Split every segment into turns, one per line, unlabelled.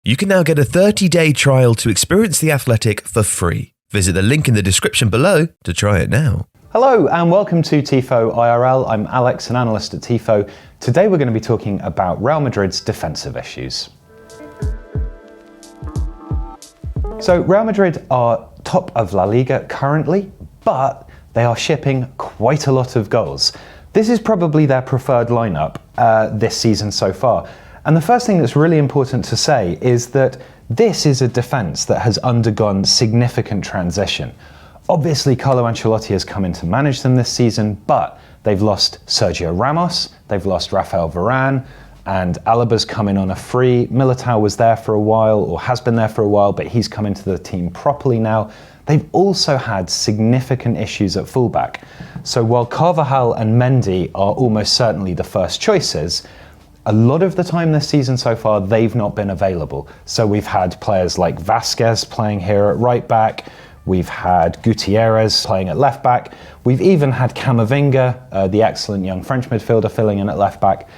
You can now get a 30-day trial to experience The Athletic for free. Visit the link in the description below to try it now.
Hello and welcome to Tifo IRL. I'm Alex, an analyst at Tifo. Today we're going to be talking about Real Madrid's defensive issues. So Real Madrid are top of La Liga currently, but they are shipping quite a lot of goals. This is probably their preferred lineup this season so far. And the first thing that's really important to say is that this is a defence that has undergone significant transition. Obviously, Carlo Ancelotti has come in to manage them this season, but they've lost Sergio Ramos, they've lost Raphael Varane, and Alaba's come in on a free. Militao was there for a while, or has been there for a while, but he's come into the team properly now. They've also had significant issues at fullback. So while Carvajal and Mendy are almost certainly the first choices, a lot of the time this season so far, they've not been available. So we've had players like Vasquez playing here at right back. We've had Gutierrez playing at left back. We've even had Camavinga, the excellent young French midfielder, filling in at left back.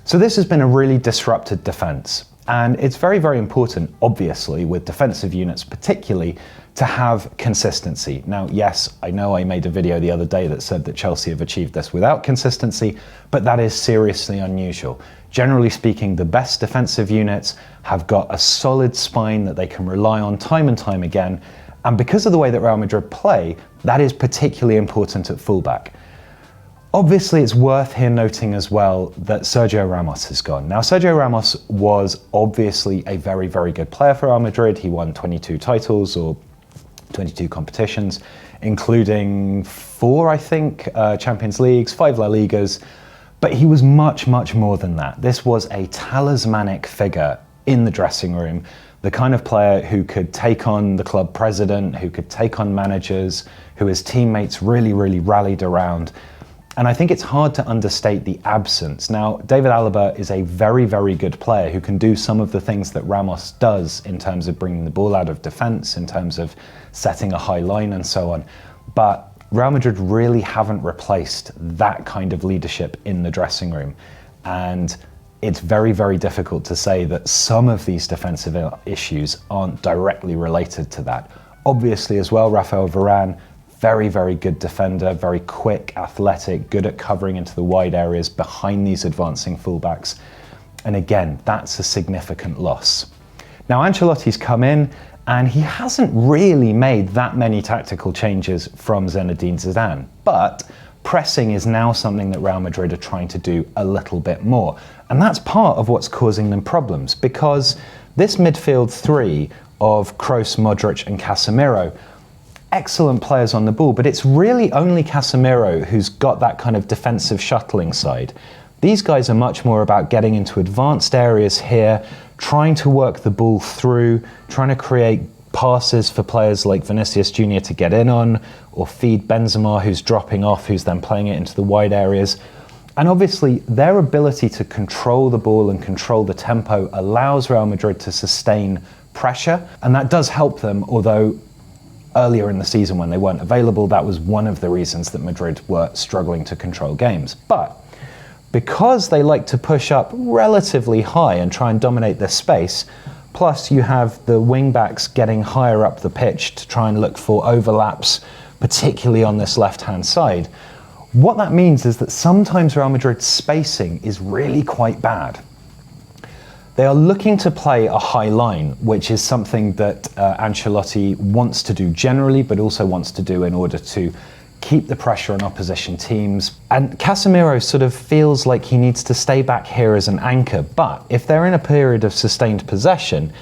So this has been a really disrupted defence. And it's very, very important, obviously, with defensive units particularly, to have consistency. Now, yes, I know I made a video the other day that said that Chelsea have achieved this without consistency, but that is seriously unusual. Generally speaking, the best defensive units have got a solid spine that they can rely on time and time again. And because of the way that Real Madrid play, that is particularly important at fullback. Obviously, it's worth here noting as well that Sergio Ramos has gone. Now, Sergio Ramos was obviously a very, very good player for Real Madrid. He won 22 titles or 22 competitions, including 4, I think, Champions Leagues, 5 La Ligas. But he was much, much more than that. This was a talismanic figure in the dressing room, the kind of player who could take on the club president, who could take on managers, who his teammates really, really rallied around. And I think it's hard to understate the absence. Now, David Alaba is a very, very good player who can do some of the things that Ramos does in terms of bringing the ball out of defence, in terms of setting a high line and so on. But Real Madrid really haven't replaced that kind of leadership in the dressing room. And it's very, very difficult to say that some of these defensive issues aren't directly related to that. Obviously as well, Raphael Varane, very, very good defender, very quick, athletic, good at covering into the wide areas behind these advancing fullbacks. And again, that's a significant loss. Now, Ancelotti's come in and he hasn't really made that many tactical changes from Zinedine Zidane, but pressing is now something that Real Madrid are trying to do a little bit more. And that's part of what's causing them problems, because this midfield three of Kroos, Modric and Casemiro, excellent players on the ball, but it's really only Casemiro who's got that kind of defensive shuttling side. These guys are much more about getting into advanced areas here, trying to work the ball through, trying to create passes for players like Vinicius Jr. to get in on, or feed Benzema, who's dropping off, who's then playing it into the wide areas. And obviously, their ability to control the ball and control the tempo allows Real Madrid to sustain pressure, and that does help them, although earlier in the season when they weren't available, that was one of the reasons that Madrid were struggling to control games. But because they like to push up relatively high and try and dominate this space, plus you have the wing-backs getting higher up the pitch to try and look for overlaps, particularly on this left-hand side, what that means is that sometimes Real Madrid's spacing is really quite bad. They are looking to play a high line, which is something that Ancelotti wants to do generally, but also wants to do in order to keep the pressure on opposition teams. And Casemiro sort of feels like he needs to stay back here as an anchor, but if they're in a period of sustained possession,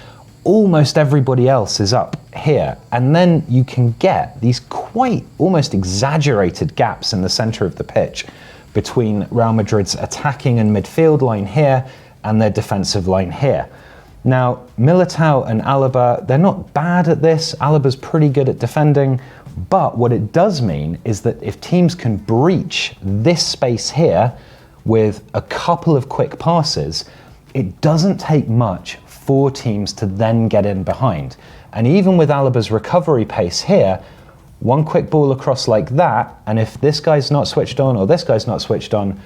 almost everybody else is up here. And then you can get these quite almost exaggerated gaps in the centre of the pitch between Real Madrid's attacking and midfield line here and their defensive line here. Now, Militao and Alaba, they're not bad at this. Alaba's pretty good at defending, but what it does mean is that if teams can breach this space here with a couple of quick passes, it doesn't take much for teams to then get in behind. And even with Alaba's recovery pace here, one quick ball across like that, and if this guy's not switched on or this guy's not switched on,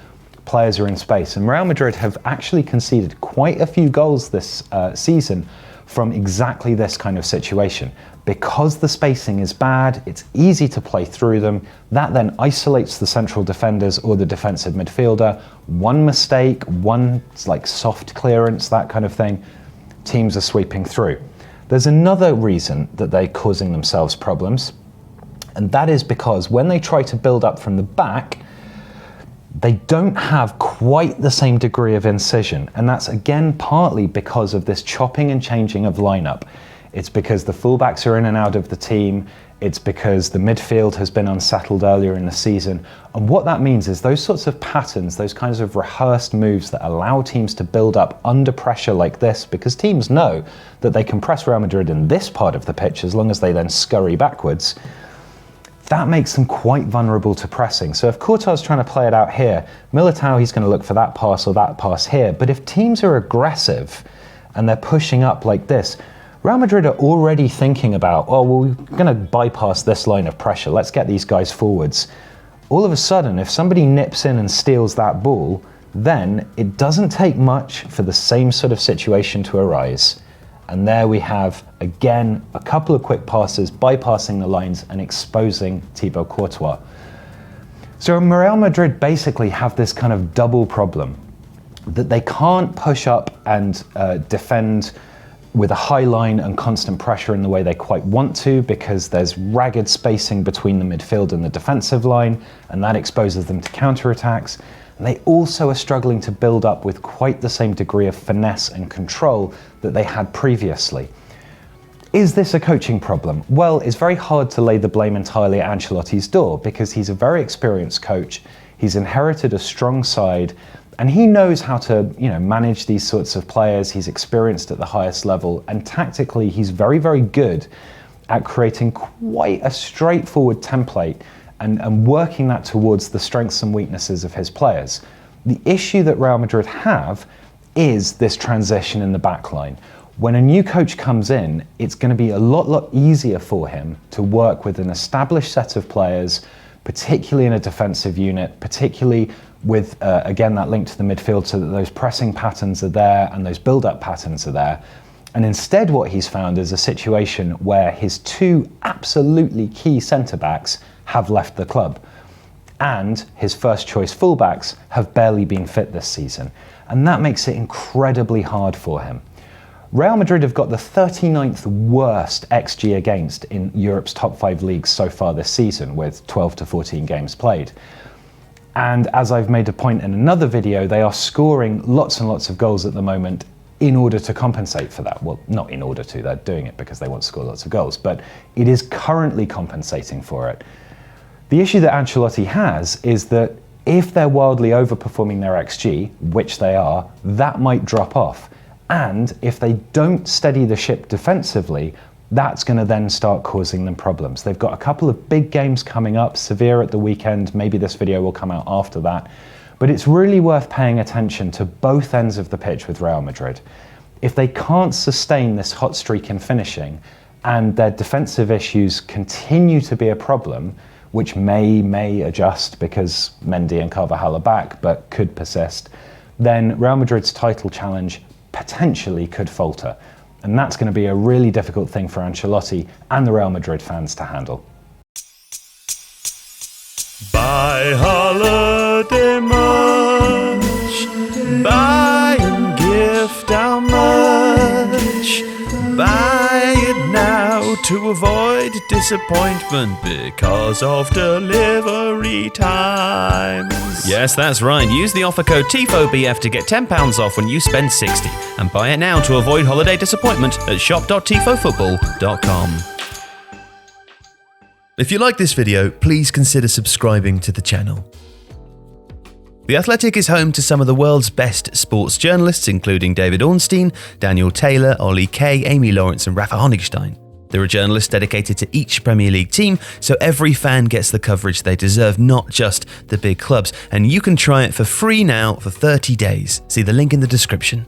players are in space. And Real Madrid have actually conceded quite a few goals this season from exactly this kind of situation. Because the spacing is bad, it's easy to play through them. That then isolates the central defenders or the defensive midfielder. One mistake, one like soft clearance, that kind of thing, teams are sweeping through. There's another reason that they're causing themselves problems, and that is because when they try to build up from the back, they don't have quite the same degree of incision, and that's again partly because of this chopping and changing of lineup. It's because the fullbacks are in and out of the team, it's because the midfield has been unsettled earlier in the season, and what that means is those sorts of patterns, those kinds of rehearsed moves that allow teams to build up under pressure like this, because teams know that they can press Real Madrid in this part of the pitch as long as they then scurry backwards, that makes them quite vulnerable to pressing. So if Courtois is trying to play it out here, Militao, he's going to look for that pass or that pass here. But if teams are aggressive and they're pushing up like this, Real Madrid are already thinking about, oh, well, we're going to bypass this line of pressure. Let's get these guys forwards. All of a sudden, if somebody nips in and steals that ball, then it doesn't take much for the same sort of situation to arise. And there we have, again, a couple of quick passes, bypassing the lines and exposing Thibaut Courtois. So Real Madrid basically have this kind of double problem, that they can't push up and defend with a high line and constant pressure in the way they quite want to, because there's ragged spacing between the midfield and the defensive line, and that exposes them to counterattacks. And they also are struggling to build up with quite the same degree of finesse and control that they had previously. Is this a coaching problem? Well, it's very hard to lay the blame entirely at Ancelotti's door, because he's a very experienced coach. He's inherited a strong side, and he knows how to, manage these sorts of players. He's experienced at the highest level, and tactically, he's very, very good at creating quite a straightforward template and working that towards the strengths and weaknesses of his players. The issue that Real Madrid have is this transition in the back line. When a new coach comes in, it's going to be a lot easier for him to work with an established set of players, particularly in a defensive unit, particularly with, again, that link to the midfield, so that those pressing patterns are there and those build-up patterns are there. And instead what he's found is a situation where his two absolutely key centre-backs have left the club, and his first choice fullbacks have barely been fit this season. And that makes it incredibly hard for him. Real Madrid have got the 39th worst XG against in Europe's top 5 leagues so far this season, with 12 to 14 games played. And as I've made a point in another video, they are scoring lots and lots of goals at the moment in order to compensate for that. Well, not in order to, they're doing it because they want to score lots of goals, but it is currently compensating for it. The issue that Ancelotti has is that if they're wildly overperforming their XG, which they are, that might drop off. And if they don't steady the ship defensively, that's going to then start causing them problems. They've got a couple of big games coming up, Sevilla at the weekend, maybe this video will come out after that. But it's really worth paying attention to both ends of the pitch with Real Madrid. If they can't sustain this hot streak in finishing, and their defensive issues continue to be a problem, which may adjust because Mendy and Carvajal are back, but could persist, then Real Madrid's title challenge potentially could falter. And that's going to be a really difficult thing for Ancelotti and the Real Madrid fans to handle.
Buy holiday much, buy and gift how much, buy it now to avoid disappointment because of delivery times. Yes, that's right. Use the offer code TIFOBF to get £10 off when you spend £60, and buy it now to avoid holiday disappointment at shop.tifofootball.com. If you like this video, please consider subscribing to the channel. The Athletic is home to some of the world's best sports journalists, including David Ornstein, Daniel Taylor, Ollie Kay, Amy Lawrence and Rafa Honigstein. There are journalists dedicated to each Premier League team, so every fan gets the coverage they deserve, not just the big clubs. And you can try it for free now for 30 days. See the link in the description.